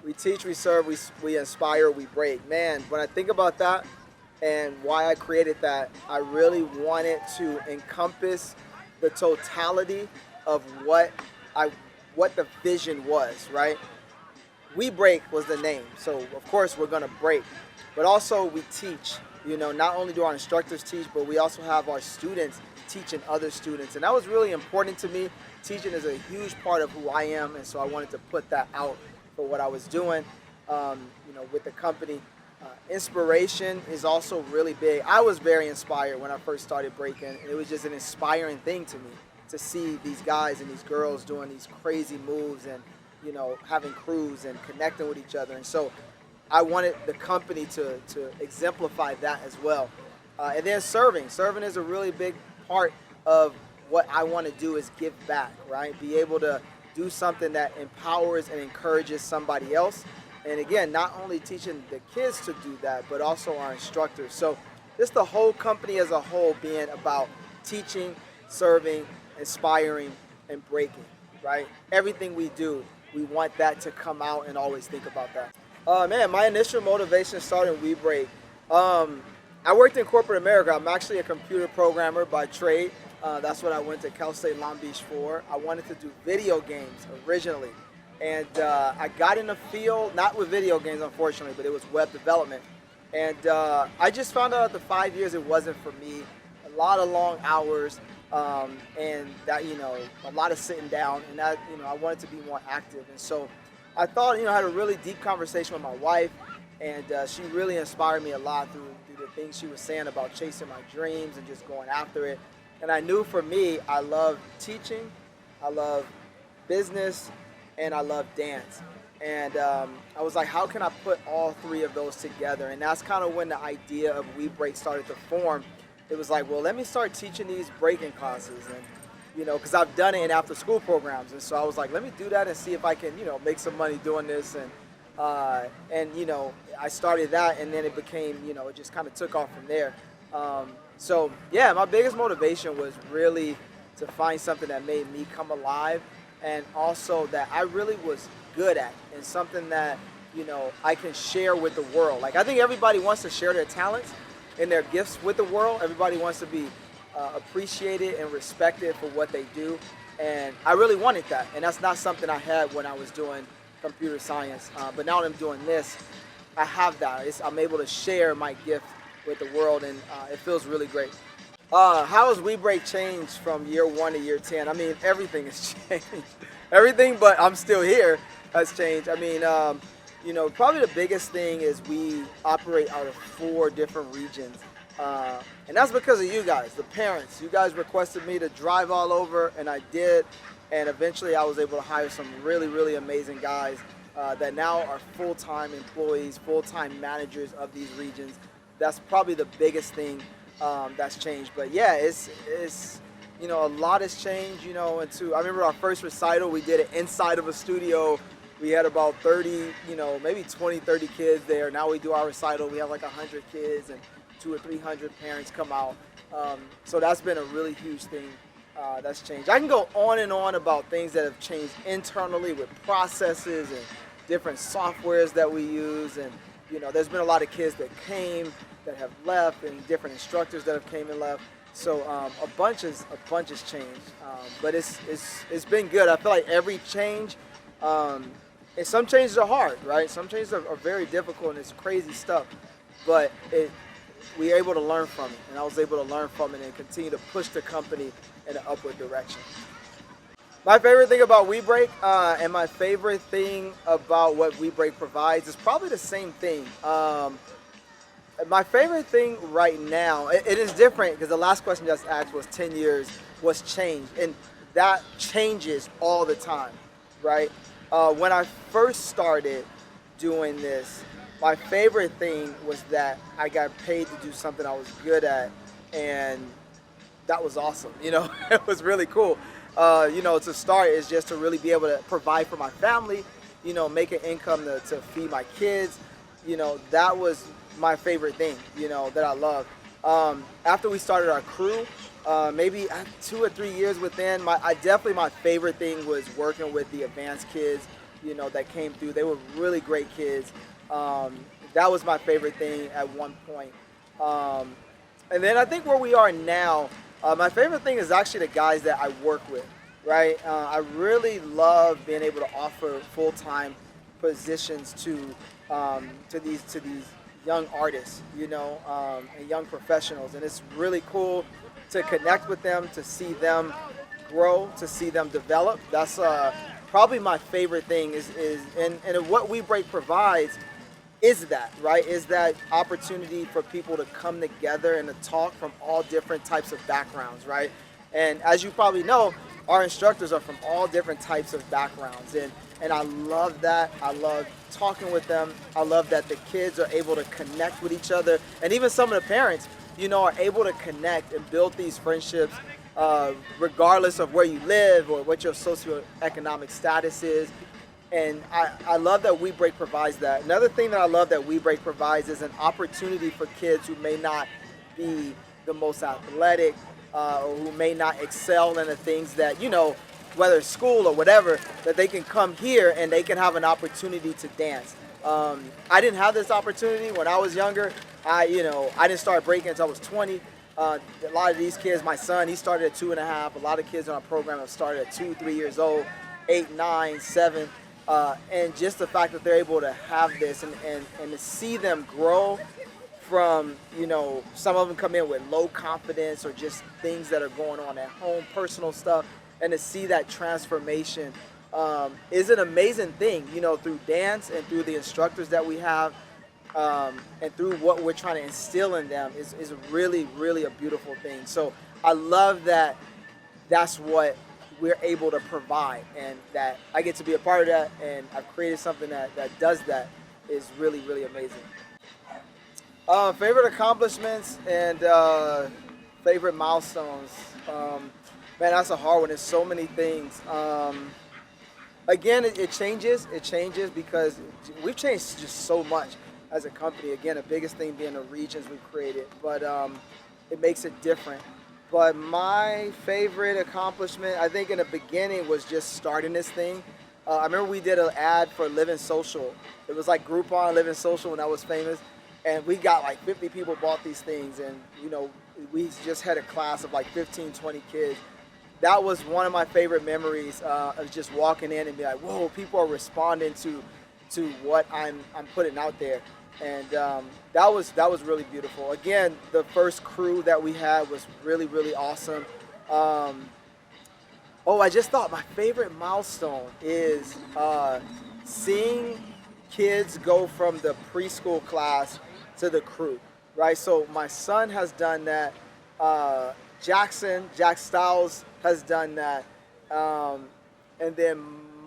We teach, we serve, we inspire, we break. Man, when I think about that and why I created that, I really wanted to encompass the totality of I what the vision was, right? We Break was the name, so of course we're gonna break, but also we teach. Not only do our instructors teach, but we also have our students teaching other students, and that was really important to me. Teaching is a huge part of who I am, and so I wanted to put that out for what I was doing, with the company. Inspiration is also really big. I was very inspired when I first started breaking, and it was just an inspiring thing to me to see these guys and these girls doing these crazy moves and having crews and connecting with each other. And so I wanted the company to exemplify that as well. And then serving is a really big part of what I want to do, is give back, right? Be able to do something that empowers and encourages somebody else. And again, not only teaching the kids to do that, but also our instructors. So just the whole company as a whole being about teaching, serving, inspiring, and breaking, right? Everything we do, we want that to come out, and always think about that. Man, my initial motivation started in WeBreak. I worked in corporate America. I'm actually a computer programmer by trade. That's what I went to Cal State Long Beach for. I wanted to do video games originally. And I got in the field, not with video games unfortunately, but it was web development. And I just found out after 5 years it wasn't for me. A lot of long hours, and that, a lot of sitting down, and that, I wanted to be more active. And so I thought, I had a really deep conversation with my wife, and she really inspired me a lot through the things she was saying about chasing my dreams and just going after it. And I knew for me, I love teaching, I love business, and I love dance. And I was like, how can I put all three of those together? And that's kind of when the idea of WeBreak started to form. It was like, well, let me start teaching these breaking classes, and because I've done it in after school programs. And so I was like, let me do that and see if I can, make some money doing this. And I started that, and then it became, it just kind of took off from there. So yeah, my biggest motivation was really to find something that made me come alive, and also that I really was good at, and something that, I can share with the world. Like, I think everybody wants to share their talents and their gifts with the world. Everybody wants to be appreciated and respected for what they do. And I really wanted that. And that's not something I had when I was doing computer science. But now that I'm doing this, I have that. I'm able to share my gift with the world, and it feels really great. How has WeBreak changed from year 1 to year 10? I mean, everything has changed. Everything, but I'm still here, has changed. I mean, probably the biggest thing is we operate out of 4 different regions. And that's because of you guys, the parents. You guys requested me to drive all over, and I did. And eventually I was able to hire some really, really amazing guys that now are full-time employees, full-time managers of these regions. That's probably the biggest thing that's changed. But yeah, it's a lot has changed, I remember our first recital, we did it inside of a studio. We had about 30, maybe 20, 30 kids there. Now we do our recital, we have like 100 kids, and 200 or 300 parents come out. So that's been a really huge thing that's changed. I can go on and on about things that have changed internally with processes and different softwares that we use. And there's been a lot of kids that came, that have left, and different instructors that have came and left. So a bunch has changed, but it's been good. I feel like every change, and some changes are hard, right? Some changes are very difficult, and it's crazy stuff. But we're able to learn from it, and I was able to learn from it and continue to push the company in an upward direction. My favorite thing about WeBreak, and my favorite thing about what WeBreak provides, is probably the same thing. My favorite thing right now, it is different because the last question just asked was 10 years, what's changed? And that changes all the time, right? When I first started doing this, my favorite thing was that I got paid to do something I was good at, and that was awesome. It was really cool. To start is just to really be able to provide for my family, make an income to feed my kids. That was my favorite thing, that I love. After we started our crew, maybe 2 or 3 years within, my favorite thing was working with the advanced kids, that came through. They were really great kids. That was my favorite thing at one point. Um, and then I think where we are now, my favorite thing is actually the guys that I work with, right? I really love being able to offer full-time positions to these young artists, and young professionals, and it's really cool to connect with them, to see them grow, to see them develop. That's probably my favorite thing and what WeBreak provides is that, right? Is that opportunity for people to come together and to talk from all different types of backgrounds, right? And as you probably know, our instructors are from all different types of backgrounds. And I love that. I love talking with them. I love that the kids are able to connect with each other. And even some of the parents, are able to connect and build these friendships regardless of where you live or what your socioeconomic status is. And I love that WeBreak provides that. Another thing that I love that WeBreak provides is an opportunity for kids who may not be the most athletic or who may not excel in the things that, whether it's school or whatever, that they can come here and they can have an opportunity to dance. I didn't have this opportunity when I was younger. I didn't start breaking until I was 20. A lot of these kids, my son, he started at 2.5. A lot of kids on our program have started at 2, 3 years old, 8, 9, 7. And just the fact that they're able to have this and to see them grow from, some of them come in with low confidence or just things that are going on at home, personal stuff, and to see that transformation is an amazing thing, through dance and through the instructors that we have and through what we're trying to instill in them is really, really a beautiful thing. So I love that that's what we're able to provide and that I get to be a part of that, and I've created something that does that is really, really amazing. Favorite accomplishments and favorite milestones. Man, that's a hard one. There's so many things. Again, it changes. It changes because we've changed just so much as a company. Again, the biggest thing being the regions we've created, but it makes it different. But my favorite accomplishment, I think in the beginning, was just starting this thing. I remember we did an ad for Living Social. It was like Groupon Living Social when I was famous. And we got like 50 people bought these things. And, we just had a class of like 15, 20 kids. That was one of my favorite memories of just walking in and be like, whoa, people are responding to what I'm putting out there. And that was really beautiful. Again, the first crew that we had was really, really awesome. I just thought my favorite milestone is seeing kids go from the preschool class to the crew, right? So my son has done that. Jack Styles has done that. And then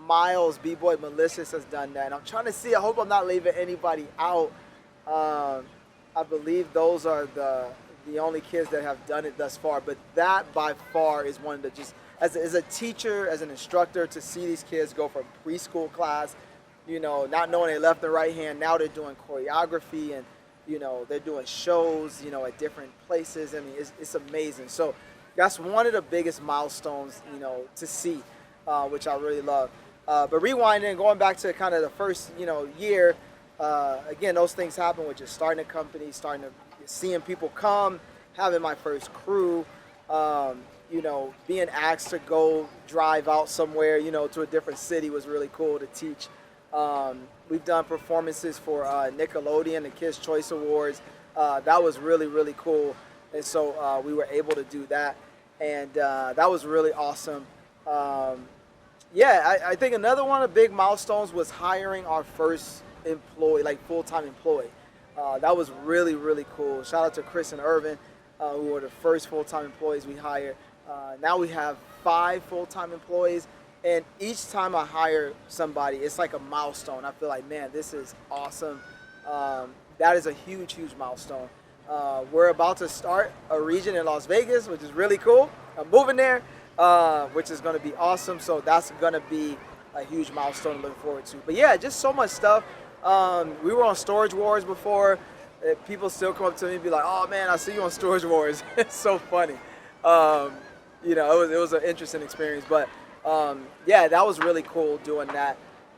Miles, B-Boy Malicious has done that. And I'm trying to see, I hope I'm not leaving anybody out. I believe those are the only kids that have done it thus far. But that by far is one of the just, as a teacher, as an instructor, to see these kids go from preschool class, not knowing their left and right hand, now they're doing choreography and, they're doing shows, at different places. I mean, it's amazing. So that's one of the biggest milestones, to see, which I really love. But rewinding, going back to kind of the first, year, again, those things happen with just starting a company, seeing people come, having my first crew, being asked to go drive out somewhere, to a different city was really cool to teach. We've done performances for Nickelodeon, the Kids' Choice Awards. That was really, really cool. And so we were able to do that. And that was really awesome. I think another one of the big milestones was hiring our first employee, like full-time employee. That was really, really cool. Shout out to Chris and Irvin, who were the first full-time employees we hired. Now we have 5 full-time employees. And each time I hire somebody, it's like a milestone. I feel like, man, this is awesome. That is a huge, huge milestone. We're about to start a region in Las Vegas, which is really cool. I'm moving there, which is going to be awesome. So that's going to be a huge milestone to look forward to. But yeah, just so much stuff. We were on Storage Wars before. People still come up to me and be like, oh man, I see you on Storage Wars. It's so funny. It was an interesting experience. But that was really cool doing that.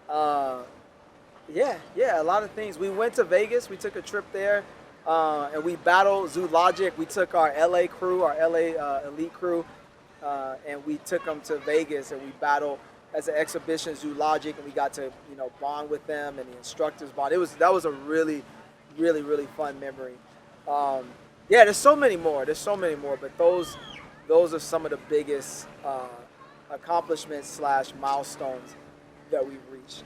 Uh, yeah, a lot of things. We went to Vegas. We took a trip there, and we battled Zoologic. We took our LA crew, our LA elite crew, and we took them to Vegas, and we battled as an exhibition Zoologic, and we got to bond with them, and the instructors bond. That was a really, really, really fun memory. Um, yeah, there's so many more. There's so many more, but those are some of the biggest accomplishments slash milestones that we've reached.